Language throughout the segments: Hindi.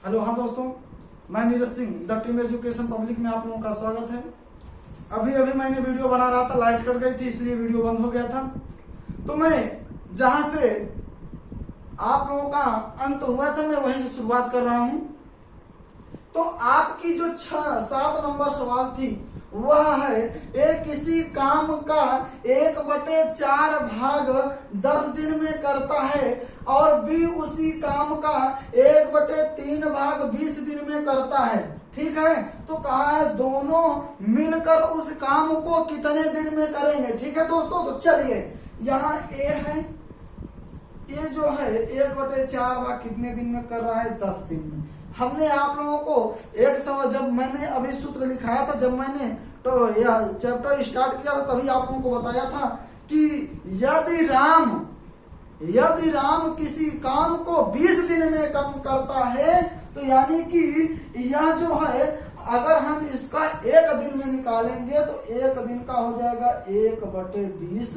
हेलो, हाँ दोस्तों, मैं Neeraj Singh the team education public में आप लोगों का स्वागत है। अभी मैंने वीडियो बना रहा था, लाइट कट गई थी इसलिए वीडियो बंद हो गया था। तो मैं जहां से आप लोगों का अंत हुआ था मैं वहीं से शुरुआत कर रहा हूं। तो आपकी जो 6-7 नंबर सवाल थी वह है एक किसी काम का 1/4 भाग 10 दिन में करता है और बी उसी काम का 1/3 भाग 20 दिन में करता है। ठीक है, तो कहा है दोनों मिलकर उस काम को कितने दिन में करेंगे। ठीक है दोस्तों, तो चलिए यहाँ ए है, ये जो है 1/4 भाग कितने दिन में कर रहा है, 10 दिन में। हमने आप लोगों को एक सवाल, जब मैंने अभी सूत्र लिखाया था, जब मैंने तो यह चैप्टर स्टार्ट किया तभी आप लोगों को बताया था कि यदि राम किसी काम को 20 दिन में कम करता है तो यानी कि यह जो है अगर हम इसका 1 दिन में निकालेंगे तो 1 दिन का हो जाएगा 1/20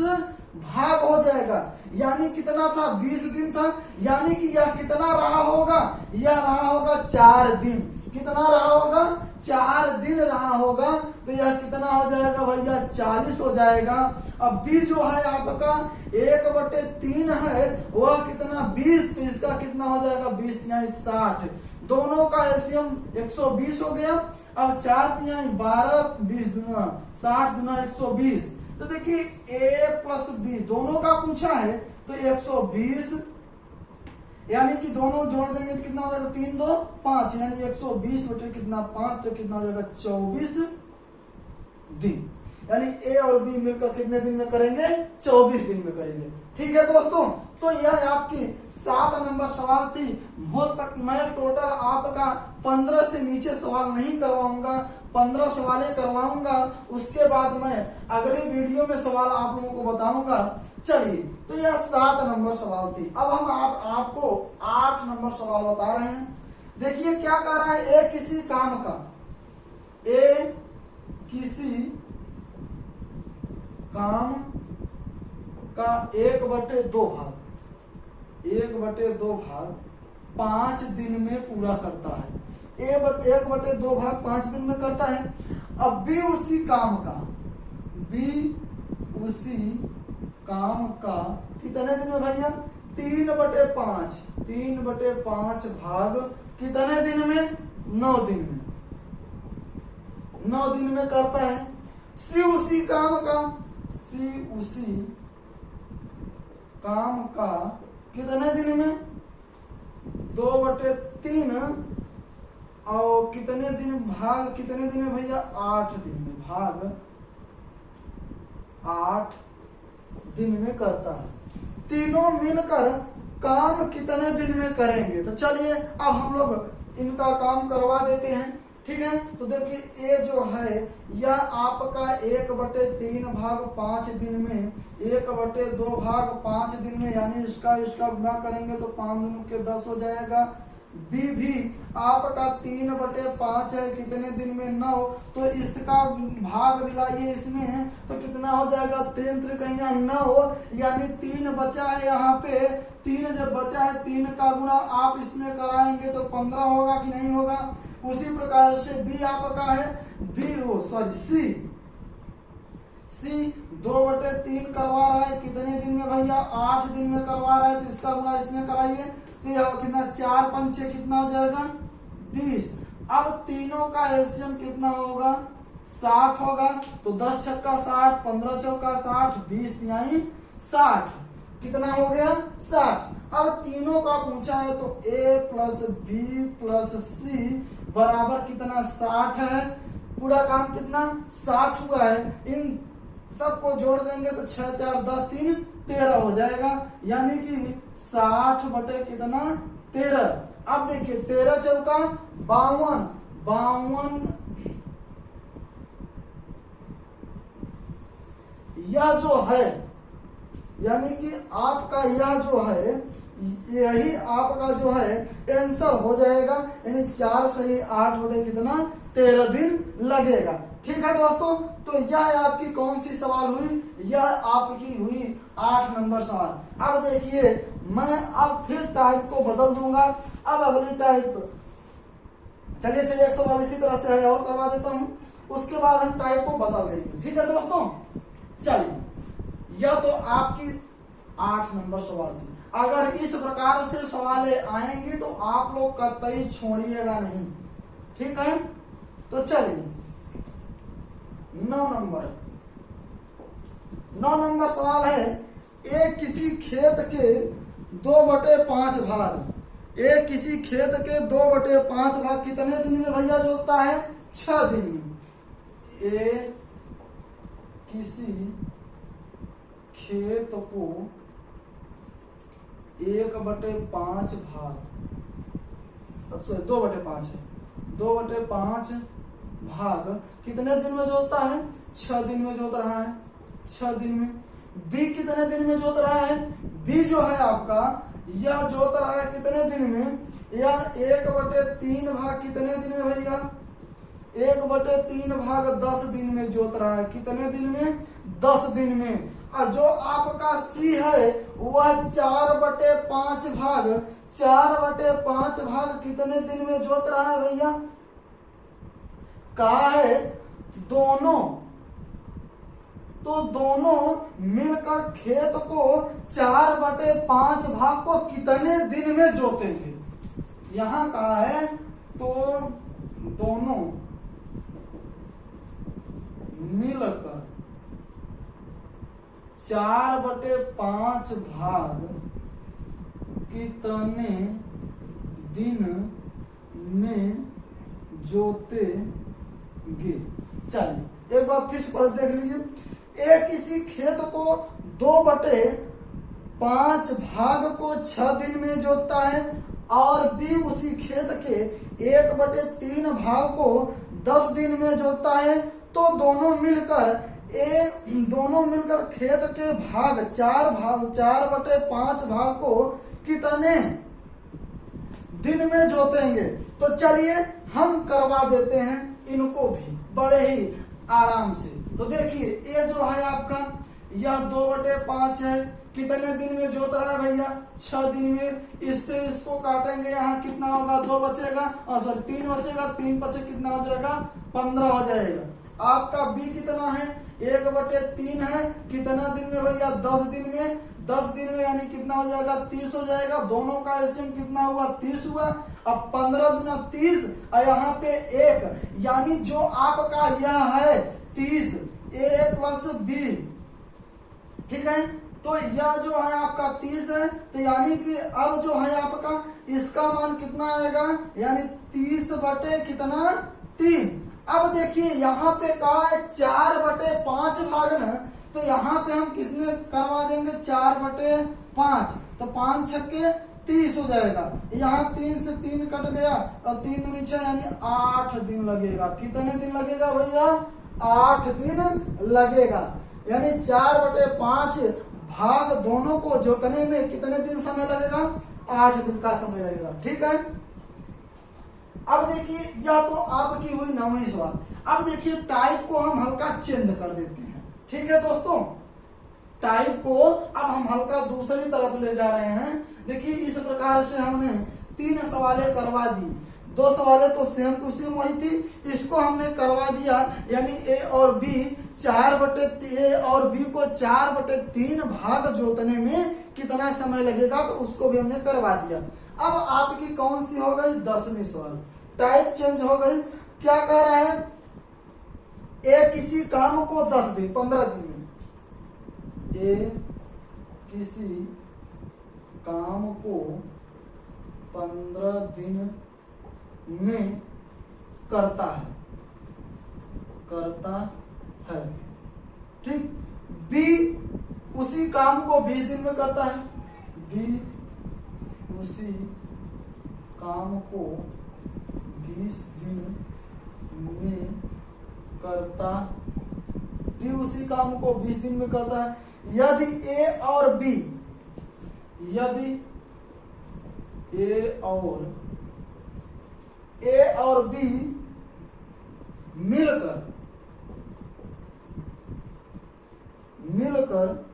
भाग हो जाएगा। यानी कितना था, 20 दिन था, यानी कि यह कितना रहा होगा, यह रहा होगा 4 दिन। कितना रहा होगा, 4 दिन रहा होगा। तो यह कितना हो जाएगा भैया, 40 हो जाएगा। अब बी जो है आपका 1/3 है, वह कितना 20, तो इसका कितना हो जाएगा 20 × 60। दोनों का एलसीएम 120 हो गया। अब 4 × 12, 20 दूना 60 दूना 120। तो देखिए ए प्लस बी दोनों का पूछा है तो 120, यानी कि दोनों जोड़ देंगे तो कितना हो जाएगा 3 2 5, यानी 120 बटे कितना 5, तो कितना हो जाएगा 24 दिन। यानी ए और बी मिलकर कितने दिन में करेंगे, 24 दिन में करेंगे। ठीक है दोस्तों, तो यह आपकी 7 नंबर सवाल थी। हो सकता मैं टोटल आपका 15 से नीचे सवाल नहीं करवाऊंगा, 15 सवालें करवाऊंगा। उसके बाद मैं अगली वीडियो में सवाल आप लोगों को बताऊंगा। चलिए, तो यह 7 नंबर सवाल थी। अब हम आपको 8 नंबर सवाल बता रहे हैं। देखिए क्या कह रहा है, ए किसी काम का 1/2 भाग 1/2 भाग 5 दिन में पूरा करता है। 1/2 भाग 5 दिन में करता है। अब बी उसी काम का कितने दिन में भैया, 3/5 भाग कितने दिन में, 9 दिन में 9 दिन में करता है। सी उसी काम का कितने दिन में, 2/3 और कितने दिन भाग कितने दिन में भैया, 8 दिन में, भाग 8 दिन में करता है। तीनों मिलकर काम कितने दिन में करेंगे। तो चलिए अब हम लोग इनका काम करवा देते हैं। ठीक है, तो देखिए ए जो है यह आपका 1/3 भाग 5 दिन में, 1/2 भाग 5 दिन में, यानी इसका गुणा करेंगे तो 5 दूनी के 10 हो जाएगा। बी भी आपका 3/5 है, कितने दिन में, 9, तो इसका भाग दिलाइए इसमें तो कितना हो जाएगा, 3 त्रिकैया 9, यानी 3 बचा है। यहाँ पे 3 जब बचा है, 3 का गुणा आप इसमें कराएंगे तो 15 होगा कि नहीं होगा। उसी प्रकार से बी आपका है, सी 2/3 करवा रहा है, कितने दिन में भैया, 8 दिन में करवा रहा है। तो इसका गुणा इसमें कराइए तो यह कितना, 4 5 कितना हो जाएगा 20। अब तीनों का एलसीएम कितना होगा, 60 होगा। तो 10 छक्का 60, 15 चौका 60, 20 तिहाई 60, कितना हो गया 60। अब तीनों का पूछा है तो ए प्लस बी प्लस सी बराबर कितना 60 है। पूरा काम कितना 60 हुआ है। इन सबको जोड़ देंगे तो 6 4 10 3 13 हो जाएगा, यानी कि 60 बटे कितना 13। अब देखिए 13 चौका 52, यह जो है यानी कि आपका यह जो है यही आपका जो है आंसर हो जाएगा। यानी 4 सही 8 बटे कितना 13 दिन लगेगा। ठीक है दोस्तों, तो यह आपकी कौन सी सवाल हुई, यह आपकी हुई 8 नंबर सवाल। अब देखिए मैं अब फिर टाइप को बदल दूंगा। अब अगली टाइप चलिए चलिए, एक सवाल इसी तरह से है और करवा देता हूं, उसके बाद हम टाइप को बदल देंगे। ठीक है दोस्तों, चलिए यह तो आपकी 8 नंबर सवाल थी। अगर इस प्रकार से सवाल आएंगे तो आप लोग कतई छोड़िएगा नहीं। ठीक है, तो चलिए 9 नंबर सवाल है, एक किसी खेत के 2/5 भाग, एक किसी खेत के 2/5 भाग कितने दिन में भैया जोतता है? 6 दिन में। ए किसी खेत को 1/5 भाग, 2/5 है, 2/5 भाग कितने दिन में जोतता है? 6 दिन में जोत रहा है, 6 दिन में। बी कितने दिन में जोत रहा है? बी जो है आपका यह जोत रहा है कितने दिन में? यह 1/3 भाग कितने दिन में भैया? 1/3 भाग 10 दिन में जोत रहा है। कितने दिन में? 10 दिन में। और जो आपका सी है वह 4/5 भाग, 4/5 भाग कितने दिन में जोत रहा है भैया? कहा है दोनों, तो दोनों मिलकर खेत को 4/5 भाग को कितने दिन में जोतेंगे? यहां कहा है तो दोनों मिलकर 4/5 भाग कितने दिन में जोतेंगे। चलिए एक बार फिर से पढ़ देख लीजिए। एक किसी खेत को 2/5 भाग को 6 दिन में जोतता है और बी उसी खेत के 1/3 भाग को 10 दिन में जोतता है, तो दोनों मिलकर खेत के भाग 4/5 भाग को कितने दिन में जोतेंगे। तो चलिए हम करवा देते हैं इनको भी बड़े ही आराम से। तो देखिए ये जो है आपका यह 2/5 है, कितने दिन में जोत रहा है भैया? 6 दिन में। इससे इसको काटेंगे, यहाँ कितना होगा? 2 बचेगा, और सॉरी 3 बचेगा, 3 बचे कितना हो जाएगा? 15 हो जाएगा। आपका बी कितना है? 1/3 है, कितना दिन में भैया? 10 दिन में। 10 दिन में यानी कितना हो जाएगा? 30 हो जाएगा। दोनों का एलसीएम कितना हुआ? 30 हुआ। अब 15 गुना 30 और यहाँ पे 1, यानी जो आपका यह है 30, ए प्लस बी। ठीक है, तो यह जो है आपका 30 है, तो यानी कि अब जो है आपका इसका मान कितना आएगा? यानी 30 बटे कितना? 3। अब देखिए यहाँ पे कहा है 4/5 भाग ना, तो यहाँ पे हम कितने करवा देंगे? 4/5, तो 5 छक्के 30 हो जाएगा। यहाँ 3 से 3 कट गया और 3 दूनी 6, यानी 8 दिन लगेगा। कितने दिन लगेगा भैया? 8 दिन लगेगा। यानी 4/5 भाग दोनों को जोतने में कितने दिन समय लगेगा? 8 दिन का समय लगेगा। ठीक है, अब देखिए यह तो आपकी हुई 9वीं सवाल। अब देखिए टाइप को हम हल्का चेंज कर देते हैं। ठीक है दोस्तों, टाइप को अब हम हल्का दूसरी तरफ ले जा रहे हैं। देखिए इस प्रकार से हमने 3 सवालें करवा दी, 2 सवालें तो सेम टू सेम वही थी, इसको हमने करवा दिया। यानी ए और बी को 4/3 भाग जोतने में कितना समय लगेगा, तो उसको भी हमने करवा दिया। अब आपकी कौन सी हो गई? 10वीं सवाल। टाइप चेंज हो गई। क्या कह रहा है? ए किसी काम को 10 दिन 15 दिन में, ए किसी काम को 15 दिन में करता है। ठीक, बी उसी काम को 20 दिन में करता है, बी उसी काम को 20 दिन में करता, बी उसी काम को 20 दिन में करता है। यदि ए और बी मिलकर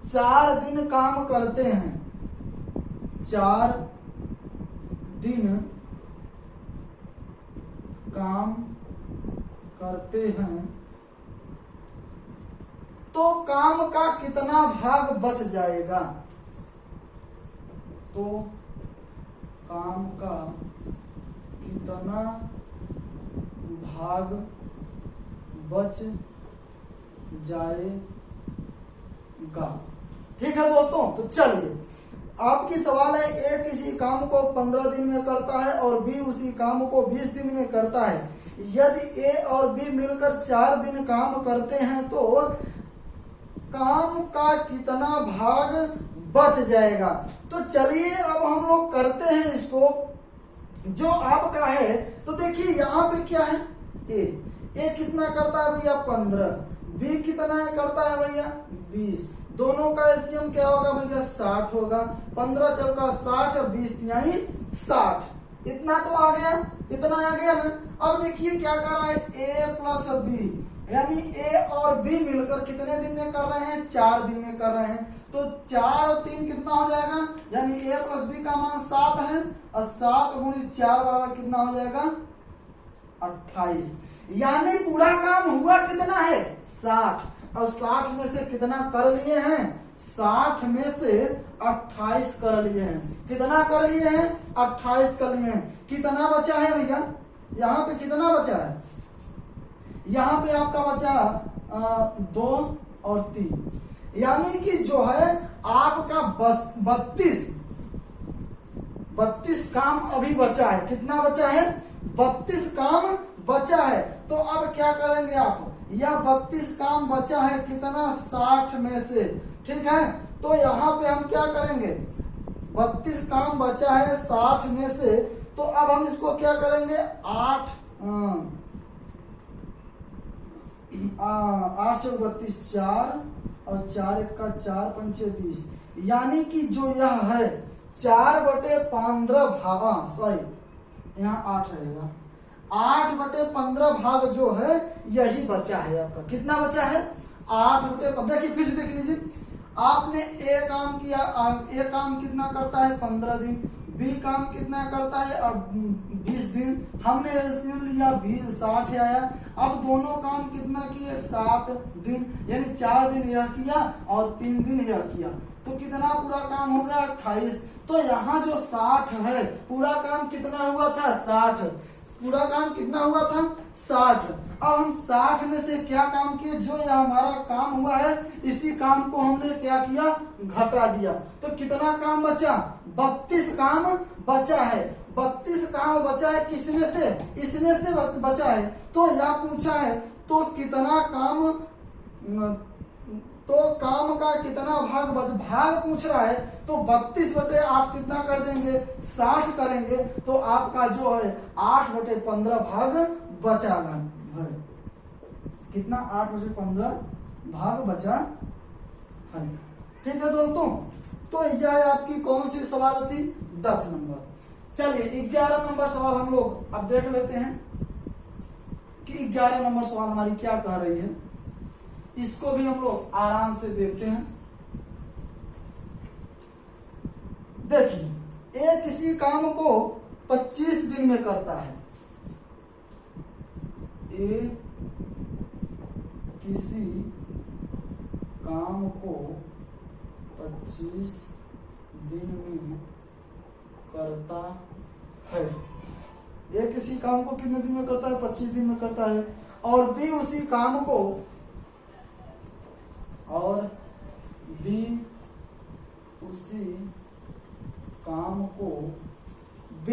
4 दिन काम करते हैं, 4 दिन काम करते हैं तो काम का कितना भाग बच जाएगा। तो काम का कितना भाग बच जाएगा। ठीक है दोस्तों, तो चलिए आपकी सवाल है, ए किसी काम को 15 दिन में करता है और बी उसी काम को 20 दिन में करता है। यदि ए और बी मिलकर 4 दिन काम करते हैं तो काम का कितना भाग बच जाएगा। तो चलिए अब हम लोग करते हैं इसको। जो आपका है तो देखिए यहाँ पे क्या है, ए कितना करता है भैया 15, बी कितना करता है भैया 20। दोनों का एलसीएम क्या होगा भैया 60 होगा। 15 चौका 60 और 20 यानी 60। इतना तो आ गया, इतना आ गया ना। अब देखिए क्या कर रहा है, ए प्लस बी यानी ए और बी मिलकर कितने दिन में कर रहे हैं, 4 दिन में कर रहे हैं। तो 4 और 3 कितना हो जाएगा, यानी ए प्लस बी का मान 7 है और 7 गुणित 4 बराबर कितना हो जाएगा 28। यानी पूरा काम हुआ कितना है 60, और 60 में से कितना कर लिए हैं, 60 में से 28 कर लिए हैं। कितना कर लिए हैं 28 कर लिए हैं। कितना बचा है भैया, यहाँ पे कितना बचा है, यहाँ पे आपका बचा 2 और 3, यानी कि जो है आपका 32 काम अभी बचा है। कितना बचा है 32 काम बचा है। तो अब क्या करेंगे आप, यह 32 काम बचा है कितना 60 में से, ठीक है। तो यहाँ पे हम क्या करेंगे, 32 काम बचा है 60 में से, तो अब हम इसको क्या करेंगे 8 चौक 32 4 और 4 एक का 4 पंचे 20, यानी कि जो यह है 4/15 भाग, सॉरी यहाँ 8 रहेगा, 8/15 भाग जो है यही बचा है आपका। कितना बचा है 8/15। देखिए फिर से देख लीजिए, आपने ए काम किया, ए काम कितना करता है 15 दिन, बी काम कितना करता है 20 दिन। हमने एलसीएम लिया 20 60 आया। अब दोनों काम कितना किए 7 दिन, यानी 4 दिन यह किया और 3 दिन यह किया। तो कितना पूरा काम हो गया 28। तो यहाँ जो 60 है, पूरा काम कितना हुआ था 60, पूरा काम कितना हुआ था 60। अब हम 60 में से क्या काम किए, जो यह हमारा काम हुआ है इसी काम को हमने क्या किया घटा दिया। तो कितना काम बचा 32 काम बचा है। 32 काम बचा है किसमें से, इसमें से बचा है। तो यह पूछा है तो कितना काम, तो काम का कितना भाग पूछ रहा है। तो 32 बटे आप कितना कर देंगे 60 करेंगे, तो आपका जो है 8/15 भाग बचाना है। कितना 8/15 भाग बचा है। ठीक है दोस्तों, तो यह आपकी कौन सी सवाल थी 10 नंबर। चलिए 11 नंबर सवाल हम लोग अब देख लेते हैं कि 11 नंबर सवाल हमारी क्या कह रही है। इसको भी हम लोग आराम से देखते हैं। देखिए ए किसी काम को 25 दिन में करता है, ए किसी काम को 25 दिन में करता है। ए किसी काम को कितने दिन में करता है 25 दिन में करता है। और बी उसी काम को, और बी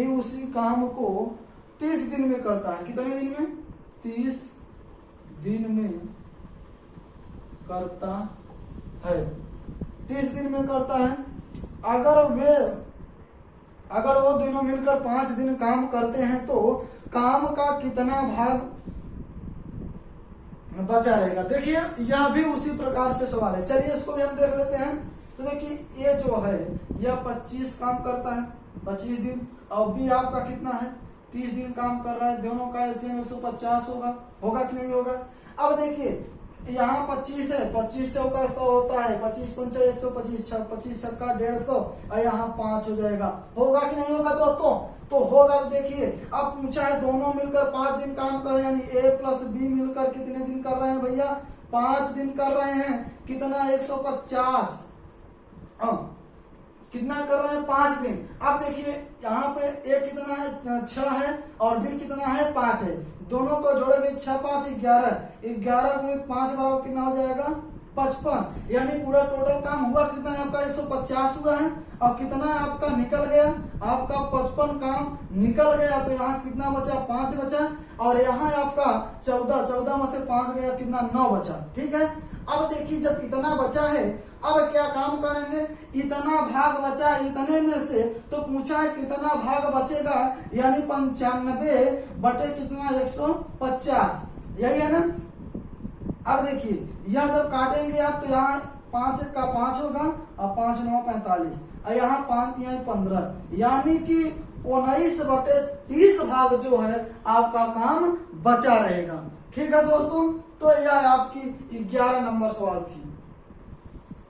उसी काम को 30 दिन में करता है। कितने दिन में 30 दिन में करता है। 30 दिन में करता है। अगर वो दोनों मिलकर 5 दिन काम करते हैं तो काम का कितना भाग बचा रहेगा। देखिए यह भी उसी प्रकार से सवाल है। चलिए इसको भी हम देख लेते हैं। तो देखिए ये जो है यह 25 काम करता है 25 दिन, और बी आपका कितना है 30 दिन काम कर रहा है। दोनों का एलसीएम 150 होगा कि नहीं होगा। अब देखिए यहाँ 25 है, 25 चौका 100 होता है, 25 पंचा 125, 25 छक्का 150 और यहाँ 5 हो जाएगा। होगा कि नहीं होगा दोस्तों? तो होगा। तो देखिए अब पूछा है दोनों मिलकर 5 दिन काम कर रहे हैं, यानी ए प्लस बी मिलकर कितने दिन कर रहे हैं भैया? 5 दिन कर रहे हैं। कितना? 150। कितना कर रहे हैं? 5 दिन। अब देखिए यहाँ पे ए कितना है? 6 है और बी कितना है? 5 है। दोनों को जोड़ेंगे 6 5 11, 11 गुणित 5 बराबर कितना हो जाएगा? 55। यानी पूरा टोटल काम हुआ कितना है आपका? 150 हुआ है। और कितना है आपका? निकल गया आपका 55 काम निकल गया। तो यहाँ कितना बचा? 5 बचा। और यहाँ आपका 14 में से 5 गया, कितना? 9 बचा। ठीक है। अब देखिए जब इतना बचा है, अब क्या काम करेंगे? इतना भाग बचा इतने में से, तो पूछा है कितना भाग बचेगा, यानी 95 बटे कितना? 150। यही है ना। अब देखिए यह जब काटेंगे आप, तो यहाँ 5 का 5 होगा और 5 9 45 और यहाँ 5 यहाँ 15, यानी कि 19 बटे 30 भाग जो है आपका काम बचा रहेगा। ठीक है दोस्तों, तो यह आपकी 11 नंबर सवाल थी।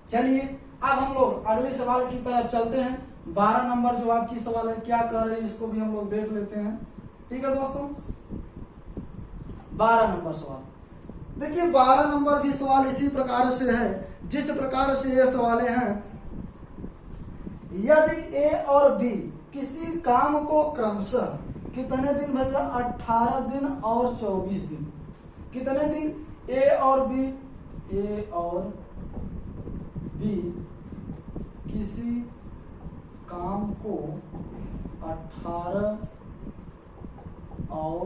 चलिए अब हम लोग अगले सवाल की तरफ चलते हैं। 12 नंबर जो आपकी सवाल है, क्या कर रहे हैं इसको भी हम लोग देख लेते हैं। ठीक है दोस्तों, 12 नंबर सवाल देखिए। 12 नंबर की सवाल इसी प्रकार से है जिस प्रकार से ये सवालें हैं। यदि ए और बी किसी काम को क्रमशः कितने दिन भैया? 18 दिन और 24 दिन। कितने दिन? ए और बी किसी काम को 18 और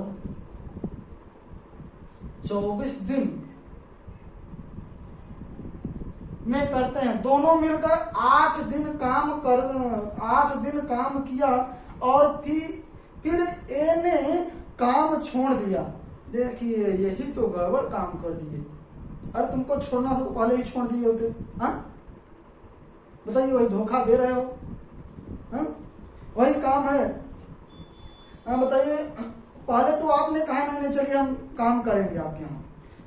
24 दिन में करते हैं। दोनों मिलकर 8 दिन काम किया और फिर ए ने काम छोड़ दिया। देखिए यही तो गड़बड़ काम कर दिए। अरे तुमको छोड़ना हो तो पहले ही छोड़ दिए होते। हाँ बताइए, वही धोखा दे रहे हो। हाँ वही काम है। हाँ बताइए, पहले तो आपने कहा नहीं चलिए हम काम करेंगे आपके यहाँ।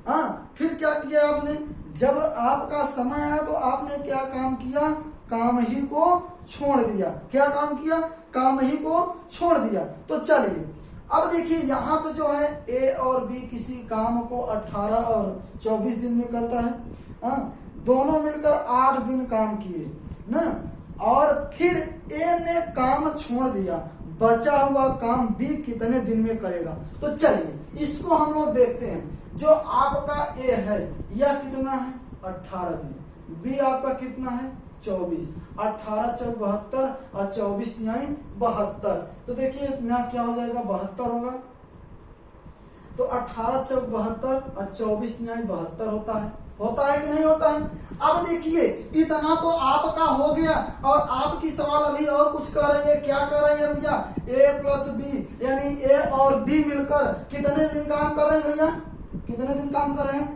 हाँ फिर क्या किया आपने? जब आपका समय आया तो आपने क्या काम किया? काम ही को छोड़ दिया। क्या काम किया? काम ही को छोड़ दिया। तो चलिए अब देखिए यहाँ पे जो है ए और बी किसी काम को 18 और 24 दिन में करता है। हाँ दोनों मिलकर 8 दिन काम किए ना, और फिर ए ने काम छोड़ दिया। बचा हुआ काम बी कितने दिन में करेगा? तो चलिए इसको हम लोग देखते हैं। जो आपका ए है यह कितना है? 18 दिन। बी आपका कितना है? 24। 18 चौक 72 और 24 न्याय 72। तो देखिए इतना क्या हो जाएगा? 72 होगा। तो 18 चौक 72 और 24 न्याय 72 होता है कि नहीं होता है? अब देखिए इतना तो आपका हो गया और आपकी सवाल अभी और कुछ कर रही है। क्या कर रही है भैया? ए प्लस बी, यानी ए और बी मिलकर कितने दिन काम कर रहे हैं भैया? कितने दिन काम कर रहे हैं?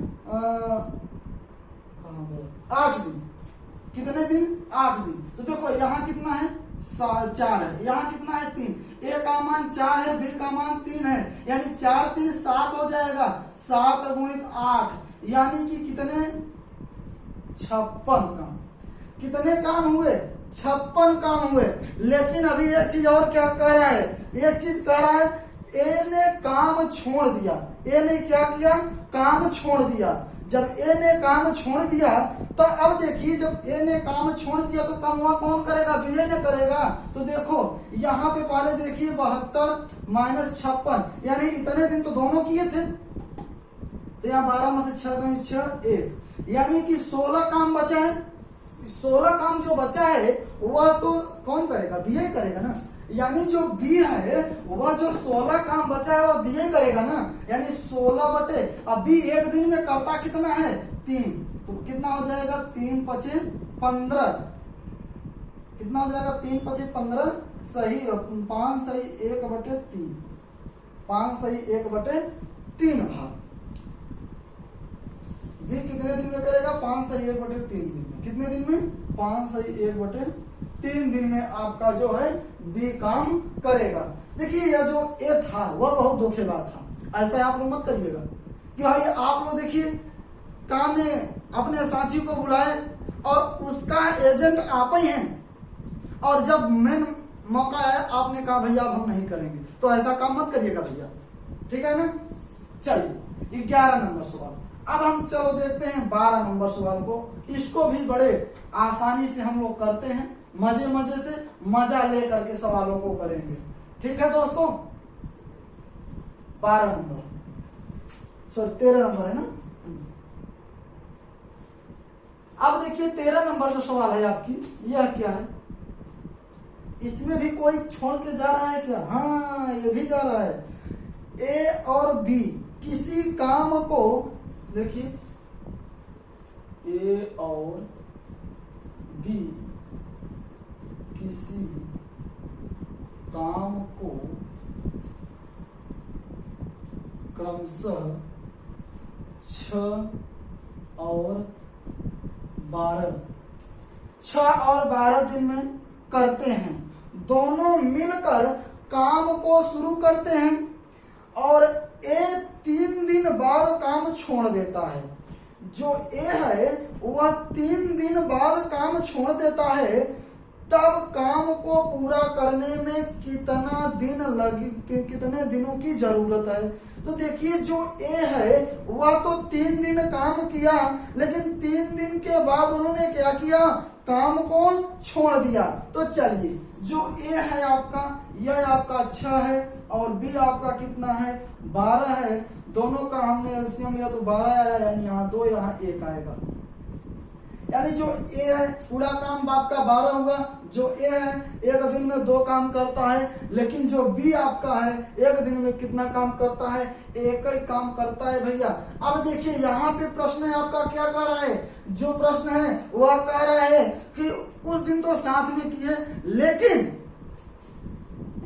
8 दिन। कितने दिन? 8 दिन। तो देखो यहाँ कितना है? 4 है। यहाँ कितना है? 3। ए का मान 4 है, बी का मान 3 है, यानी 4 3 7 हो जाएगा। 7 गुणित 8 यानी कि कितने? 56 काम। कितने काम हुए? 56 काम हुए। लेकिन अभी एक चीज और क्या कह रहा है? एक चीज कह रहा है ए ने काम छोड़ दिया। ए ने क्या किया? काम छोड़ दिया। जब ए ने काम छोड़ दिया तो अब देखिए जब ए ने काम छोड़ दिया तो काम हुआ कौन करेगा? बी ने करेगा। तो देखो यहाँ पे पहले देखिए 72 माइनस 56, यानी इतने दिन तो दोनों किए थे। तो यहाँ 12 में से 6 गए 6 1, यानी कि 16 काम बचा है। 16 काम जो बचा है वह तो कौन करेगा? बी करेगा ना। यानी जो बी है वह जो 16 काम बचा है वह बी करेगा ना, यानी 16 बटे। अब बी एक दिन में करता कितना है? 3। तो कितना हो जाएगा? 3 5 15। कितना हो जाएगा? 3 5 15 सही 5 सही 1 बटे 3। 5 सही 1 बटे 3 भाग। बी कितने दिन में करेगा? 5 सही 1 बटे 3 दिन में। कितने दिन में? 5 सही 1 बटे 3 दिन में आपका जो है बी काम करेगा। देखिए यह जो ए था वह बहुत धोखेबाज था। ऐसा आप लोग मत करिएगा कि भाई आप लोग देखिए काम में अपने साथी को बुलाए और उसका एजेंट आप ही हैं, और जब मेन मौका है आपने कहा भैया अब हम नहीं करेंगे, तो ऐसा काम मत करिएगा भैया, ठीक है ना। चलिए 11 नंबर सवाल। अब हम चलो देखते हैं 12 नंबर सवाल को। इसको भी बड़े आसानी से हम लोग करते हैं, मजे मजे से मजा लेकर के सवालों को करेंगे, ठीक है दोस्तों। 12 नंबर, सॉरी 13 नंबर है ना। अब देखिए 13 नंबर जो सवाल है आपकी, यह क्या है, इसमें भी कोई छोड़ के जा रहा है क्या? हाँ, ये भी जा रहा है। ए और बी किसी काम को, देखिए ए और बी किसी काम को क्रमशः 6 और 12 दिन में करते हैं। दोनों मिलकर काम को शुरू करते हैं और ए 3 दिन बाद काम छोड़ देता है। जो ए है वह 3 दिन बाद काम छोड़ देता है, तब काम को पूरा करने में कितने दिनों की जरूरत है? तो देखिए जो ए है वह तो 3 दिन काम किया, लेकिन 3 दिन के बाद उन्होंने क्या किया, काम को छोड़ दिया। तो चलिए जो ए है आपका, यह आपका 6 है और बी आपका कितना है, 12 है। दोनों का हमने एलसीएम लिया तो 12 आया, यानी यहाँ 2 यहाँ 1 आएगा। यानी जो ए है पूरा काम आपका 12 हुआ। जो ए है एक दिन में 2 काम करता है, लेकिन जो बी आपका है एक दिन में कितना काम करता है, एक ही काम करता है भैया। अब देखिए यहाँ पे प्रश्न है आपका क्या कह रहा है, जो प्रश्न है वह कह रहा है कि कुछ दिन तो साथ में किए, लेकिन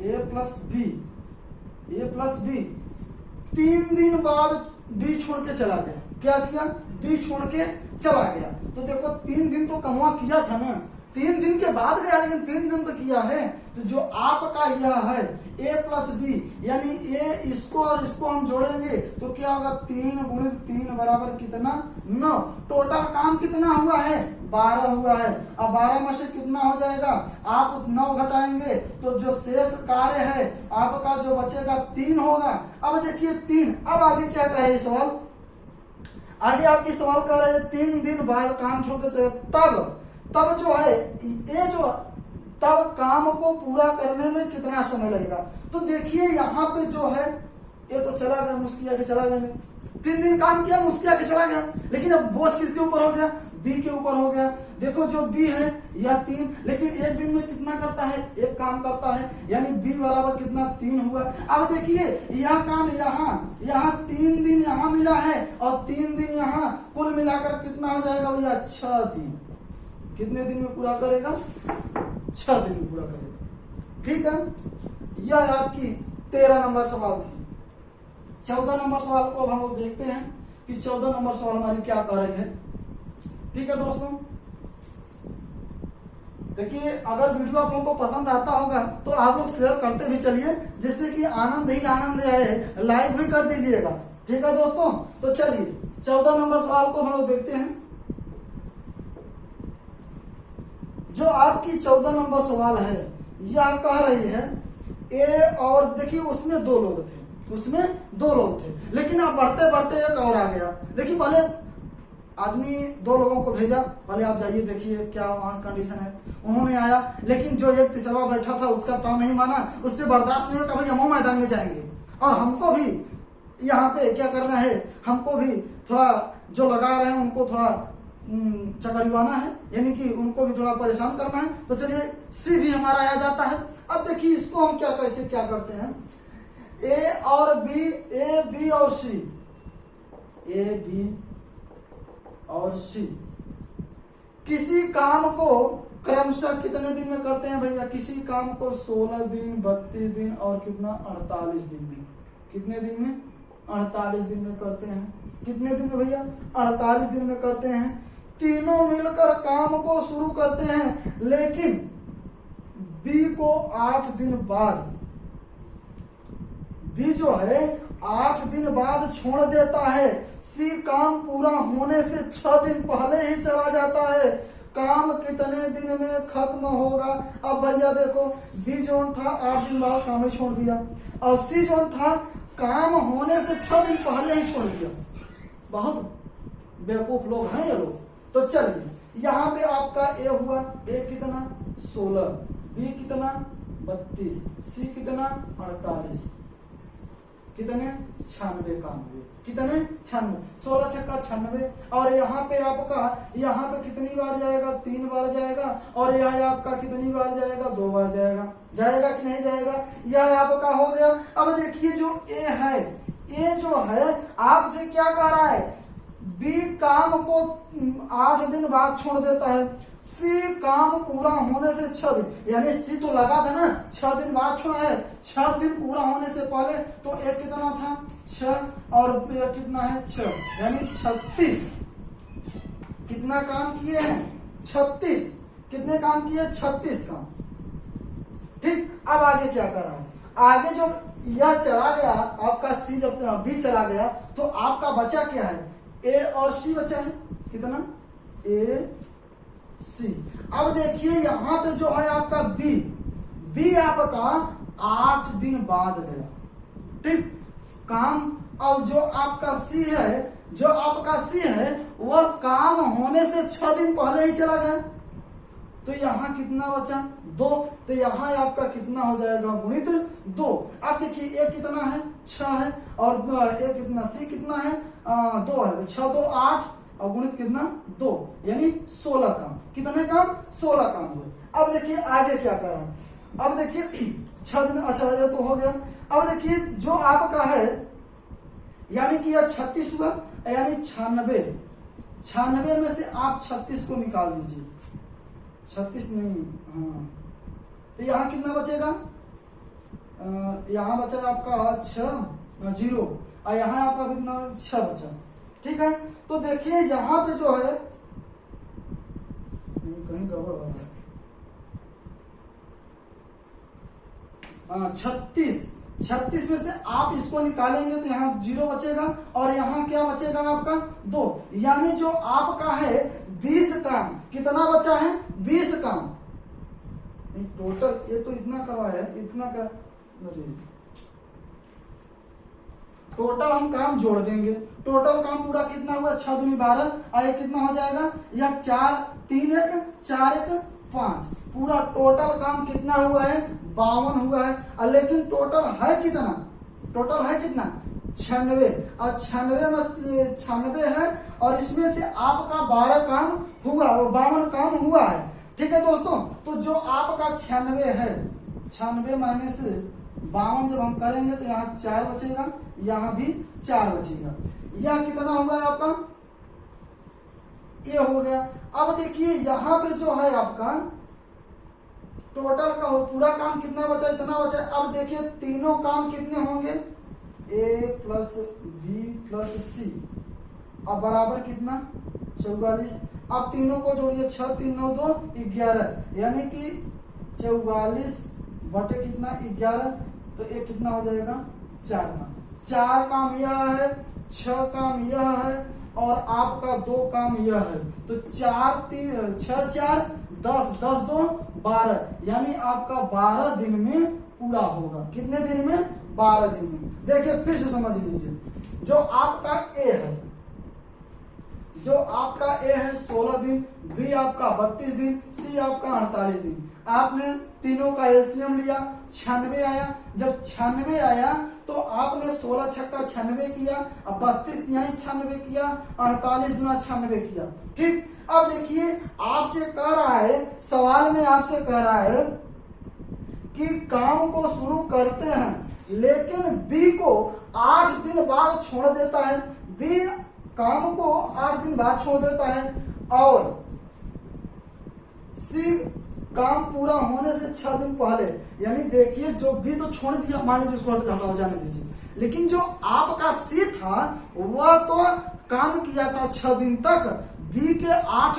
ए प्लस बी 3 दिन बाद बी छोड़ के चला गया। क्या किया, बी छोड़ के चला गया। तो देखो 3 दिन तो कमवा किया था ना, 3 दिन के बाद गया, लेकिन 3 दिन तो किया है। तो जो आपका यह है ए प्लस बी, यानी ए इसको और इसको हम जोड़ेंगे तो क्या होगा, 3 गुणित 3 बराबर कितना, 9। टोटल काम कितना हुआ है, 12 हुआ है। अब 12 में से कितना हो जाएगा, आप 9 घटाएंगे तो जो शेष कार्य है आपका जो बचेगा 3 होगा। अब देखिए 3, अब आगे क्या कह रहे हैं सवाल, आगे आपकी सवाल कर रहे हैं 3 दिन बाद काम छोड़ के चले, तब जो है ये जो तब काम को पूरा करने में कितना समय लगेगा। तो देखिए यहाँ पे जो है ये तो चला गया, मुस्किया के चला गया, 3 दिन काम किया, मुस्किया के चला गया, लेकिन अब बोझ किसके ऊपर हो गया, बी के ऊपर हो गया। देखो जो बी है यह 3, लेकिन एक दिन में कितना करता है, एक काम करता है, यानी बी बराबर कितना, 3 हुआ। अब देखिए यह काम यहाँ 3 दिन यहाँ मिला है और 3 दिन यहाँ, कुल मिलाकर कितना हो जाएगा भैया, 6 दिन। कितने दिन में पूरा करेगा, 6 दिन में पूरा करेगा, ठीक है। यह आपकी 13 नंबर सवाल थी। 14 नंबर सवाल को अब हम लोग देखते हैं कि 14 नंबर सवाल हमारी क्या कह रही है, ठीक है दोस्तों। देखिए अगर वीडियो आप लोगों को पसंद आता होगा तो आप लोग शेयर करते भी चलिए, जिससे कि आनंद ही आनंद आए, लाइक भी कर दीजिएगा, ठीक है दोस्तों। तो चलिए 14 नंबर सवाल को हम लोग देखते हैं। जो आपकी 14 नंबर सवाल है यह कह रही है ए और, देखिए उसमें 2 लोग थे, लेकिन अब बढ़ते बढ़ते एक और आ गया। देखिए पहले आदमी 2 लोगों को भेजा, पहले आप जाइए देखिए क्या वहां कंडीशन है। उन्होंने आया, लेकिन जो एक तीसरा बैठा था उसका ताव नहीं माना, उससे बर्दाश्त नहीं होगा, भाई हम मैदान में जाएंगे और हमको भी यहाँ पे क्या करना है, हमको भी थोड़ा जो लगा रहे हैं उनको थोड़ा चकरवाना है, यानी कि उनको भी थोड़ा परेशान करना है। तो चलिए सी भी हमारा आ जाता है। अब देखिए इसको हम कैसे क्या करते हैं, ए और बी, ए बी और सी, ए बी और सी किसी काम को क्रमशः कितने दिन में करते हैं भैया, किसी काम को 16 दिन, 32 दिन और कितना, 48 दिन में। कितने दिन में, 48 दिन में करते हैं। कितने दिन में भैया, 48 दिन में करते हैं। तीनों मिलकर काम को शुरू करते हैं, लेकिन बी को 8 दिन बाद बी जो है 8 दिन बाद छोड़ देता है, सी काम पूरा होने से 6 दिन पहले ही चला जाता है, काम कितने दिन में खत्म होगा। अब भैया देखो बी जोन था 8 दिन बाद काम ही छोड़ दिया, और सी जोन था काम होने से 6 दिन पहले ही छोड़ दिया। बहुत बेवकूफ लोग हैं ये लोग। तो चलिए यहाँ पे आपका ए हुआ, ए कितना 16, बी कितना 32, सी कितना 48, कितने 96 काम हुए, कितने 96, 16 छक्का 96। और यहाँ पे आपका यहाँ पे कितनी बार जाएगा, 3 बार जाएगा, और यह आपका कितनी बार जाएगा, 2 बार जाएगा। जाएगा कि नहीं जाएगा, यह आपका हो गया। अब देखिए जो ए है, ए जो है आपसे क्या कह रहा है, बी काम को 8 दिन बाद छोड़ देता है, सी काम पूरा होने से 6 दिन, यानी सी तो लगा था ना 6 दिन बाद छोड़ा है, 6 दिन पूरा होने से पहले, तो एक कितना था 6 और एक कितना है 6, यानी 36। कितना काम किए हैं 36, कितने काम किए 36 काम। ठीक, अब आगे क्या कर रहा है, आगे जो यह चला गया आपका सी, जब बी चला गया तो आपका बचा क्या है, ए और सी बचा है, कितना ए सी। अब देखिए यहाँ पे जो है आपका बी, बी आपका 8 दिन बाद गया, ठीक काम। और जो आपका सी है, जो आपका सी है वह काम होने से 6 दिन पहले ही चला गया, तो यहाँ कितना बचा 2, तो यहाँ आपका कितना हो जाएगा गुणित 2। अब देखिए ए कितना है 6 है, और ए कितना सी कितना है 2 है, तो 6 2 8 और गुणित कितना 2, यानी 16 काम। कितने काम 16 काम हुए। अब देखिए आगे क्या कर रहा है, अब देखिए 6 दिन, अच्छा ये तो हो गया। अब देखिए जो आपका है यानी कि यह 36 हुआ, यानी 96 में से आप 36 को निकाल दीजिए, 36 नहीं, हाँ, तो यहाँ कितना बचेगा, यहाँ बचा आपका 6 0, और यहाँ आपका कितना 6 बचा। ठीक है, तो देखिए यहाँ पे जो है कहीं गड़बड़ हो रहा है, 36 में से आप इसको निकालेंगे तो यहाँ 0 बचेगा, और यहाँ क्या बचेगा आपका 2, यानी जो आपका है 20 काम। कितना बचा है 20 काम टोटल। ये तो इतना करवा है, इतना कर, टोटल हम काम जोड़ देंगे, टोटल काम पूरा कितना हुआ 6 दूनी 12, और कितना हो जाएगा यह 4 3 1 4 1 5, पूरा टोटल काम कितना हुआ है 52 हुआ है। लेकिन टोटल है कितना, टोटल है कितना 96, और 96 में 96 है, और इसमें से आपका 12 काम हुआ, 52 काम हुआ है। ठीक है दोस्तों, तो जो आपका 96 है, 96 माइनस 52 जब हम करेंगे तो यहाँ 4 बचेगा, यहाँ भी 4 बचेगा। यह कितना होगा आपका, ये हो गया। अब देखिए यहाँ पे जो है आपका टोटल का पूरा काम कितना बचा, इतना बचा। अब देखिए तीनों काम कितने होंगे, ए प्लस बी प्लस सी, अब बराबर कितना 44। अब तीनों को जोड़िए, 6 3 9 2 11, यानी कि 44 बटे कितना 11, तो ये कितना हो जाएगा 4 काम। 4 काम यह है, 6 काम यह है, और आपका 2 काम यह है। तो 4 3 6 4 10 10 2 12, यानी आपका 12 दिन में पूरा होगा। कितने दिन में 12 दिन में। देखिए फिर से समझ लीजिए, जो आपका ए है, जो आपका ए है 16 दिन, बी आपका 32 दिन, सी आपका 48 दिन। आपने तीनों का एलसीएम लिया, 96 आया। जब 96 आया तो आपने 16 छक्का 96 किया, अब 32 यहाँ 96 किया, 48 गुना 96 किया। ठीक, अब देखिए आपसे कह रहा है, सवाल में आपसे कह रहा है कि काम को शुरू करते हैं लेकिन बी को 8 दिन बाद छोड़ देता है। बी काम को 8 दिन बाद छोड़ देता है, और सी काम पूरा होने से 6 दिन पहले। यानी देखिए जो बी तो छोड़ दिया, मान लीजिए उसको हटा जाने दीजिए, लेकिन जो आपका सी था वह तो काम किया था 6 दिन तक, बी के 8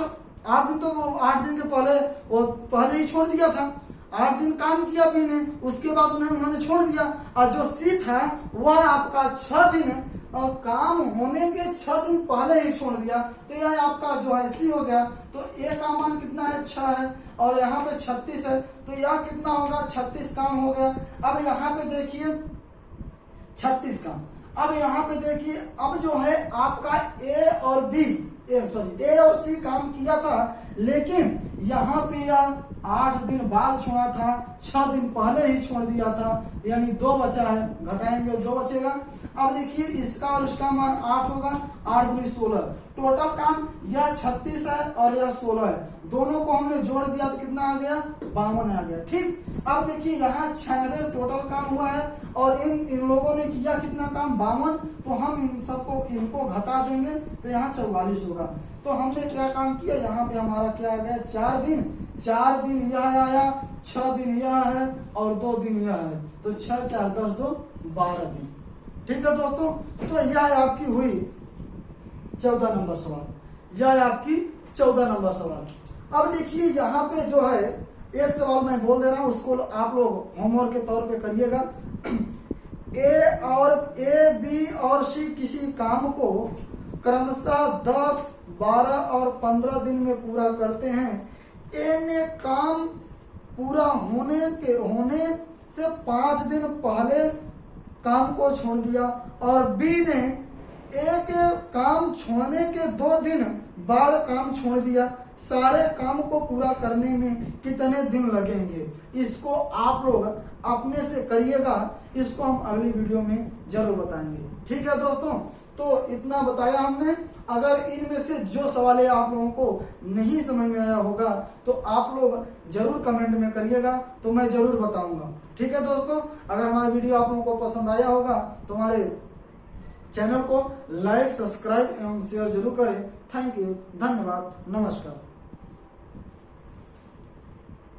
दिन तो 8 दिन के पहले वो पहले ही छोड़ दिया था। 8 दिन काम किया बी ने, उसके बाद उन्होंने छोड़ दिया। और जो सी था वह आपका 6 दिन और काम होने के 6 दिन पहले ही छोड़ दिया। तो यह आपका जो है सी हो गया। तो ए का मान कितना है, 6 है, और यहाँ पे 36 है, तो यह कितना होगा, 36 काम हो गया। अब यहाँ पे देखिए 36 काम। अब यहाँ पे देखिए, अब जो है आपका ए और बी, ए और सी काम किया था, लेकिन यहाँ पे यह 8 दिन बाद छोड़ा था, 6 दिन पहले ही छोड़ दिया था, यानी 2 बचा है, घटाएंगे 2 बचेगा। अब देखिए इसका और इसका मान 8 होगा, 8 दूनी 16, टोटल काम यह 36 है और यह 16 है, दोनों को हमने जोड़ दिया तो कितना आ गया, 52 आ गया। ठीक, अब देखिए यहाँ 96 टोटल काम हुआ है और इन लोगों ने किया कितना काम, 52, तो हम इन सबको इनको घटा देंगे तो यहाँ 44 होगा। तो हमने क्या काम किया, यहाँ पे हमारा क्या आ गया, 4 दिन, 4 दिन यह आया, 6 दिन यह है और 2 दिन यह है, तो 6 4 10 2 12 दिन। ठीक है दोस्तों, तो यह आपकी हुई 14 नंबर सवाल, यह आपकी 14 नंबर सवाल। अब देखिए यहाँ पे जो है एक सवाल मैं बोल दे रहा हूँ, उसको आप लोग होमवर्क के तौर पे करिएगा। ए बी और सी किसी काम को क्रमशः 10, 12 और 15 दिन में पूरा करते हैं। ए ने काम पूरा होने से 5 दिन पहले काम को छोड़ दिया और बी ने ए के काम छोड़ने के 2 दिन बाद काम छोड़ दिया। सारे काम को पूरा करने में कितने दिन लगेंगे, इसको आप लोग अपने से करिएगा, इसको हम अगली वीडियो में जरूर बताएंगे। ठीक है दोस्तों, तो इतना बताया हमने। अगर इनमें से जो सवाल आप लोगों को नहीं समझ में आया होगा तो आप लोग जरूर कमेंट में करिएगा, तो मैं जरूर बताऊंगा। ठीक है दोस्तों, अगर हमारा वीडियो आप लोगों को पसंद आया होगा तो हमारे चैनल को लाइक, सब्सक्राइब एवं शेयर जरूर करें। थैंक यू, धन्यवाद, नमस्कार।